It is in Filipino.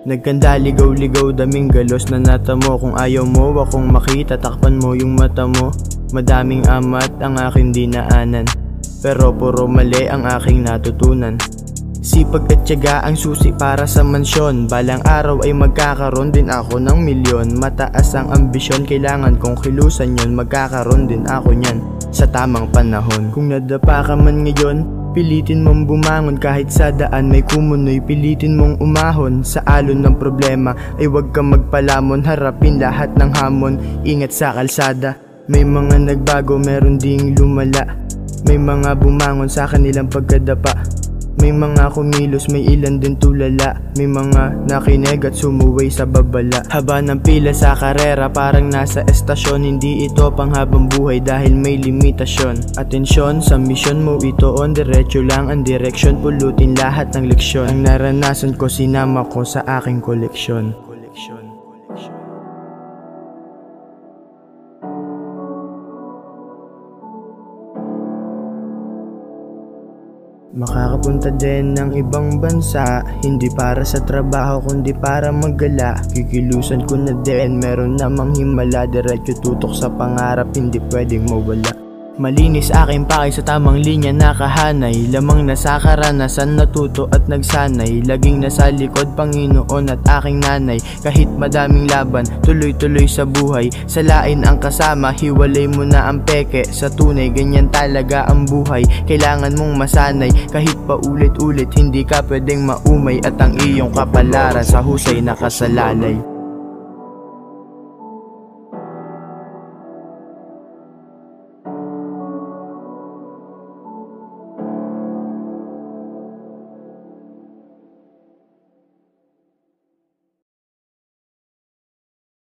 Nagkanda, ligaw-ligaw, daming galos na natamo. Kung ayaw mo akong makita, takpan mo yung mata mo. Madaming amat ang aking dinaanan, pero puro mali ang aking natutunan. Sipag at tiyaga ang susi para sa mansyon. Balang araw ay magkakaroon din ako ng milyon. Mataas ang ambisyon, kailangan kong kilusan yon. Magkakaroon din ako nyan sa tamang panahon. Kung nadapa ka man ngayon, pilitin mong bumangon. Kahit sa daan may kumunoy, pilitin mong umahon. Sa alon ng problema ay huwag kang magpalamon. Harapin lahat ng hamon, ingat sa kalsada. May mga nagbago, meron ding lumala. May mga bumangon sa kanilang pagkadapa. May mga kumilos, may ilan din tulala. May mga nakinig at sumuway sa babala. Haba ng pila sa karera, parang nasa estasyon. Hindi ito panghabang buhay dahil may limitasyon. Atensyon sa misyon mo ito, on diretso lang ang direksyon. Pulutin lahat ng leksyon. Ang naranasan ko, sinama ko sa aking koleksyon. Makakapunta din ng ibang bansa, hindi para sa trabaho kundi para maggala. Kikilusan ko na din, meron namang himala. Diretso tutok sa pangarap, hindi pwedeng mawala. Malinis aking pakay sa tamang linya nakahanay. Lamang na sa karanasan, natuto at nagsanay. Laging nasa likod, Panginoon at aking nanay. Kahit madaming laban, tuloy-tuloy sa buhay. Salain ang kasama, hiwalay mo na ang peke. Sa tunay, ganyan talaga ang buhay. Kailangan mong masanay, kahit pa ulit-ulit. Hindi ka pwedeng maumay at ang iyong kapalaran sa husay nakasalalay.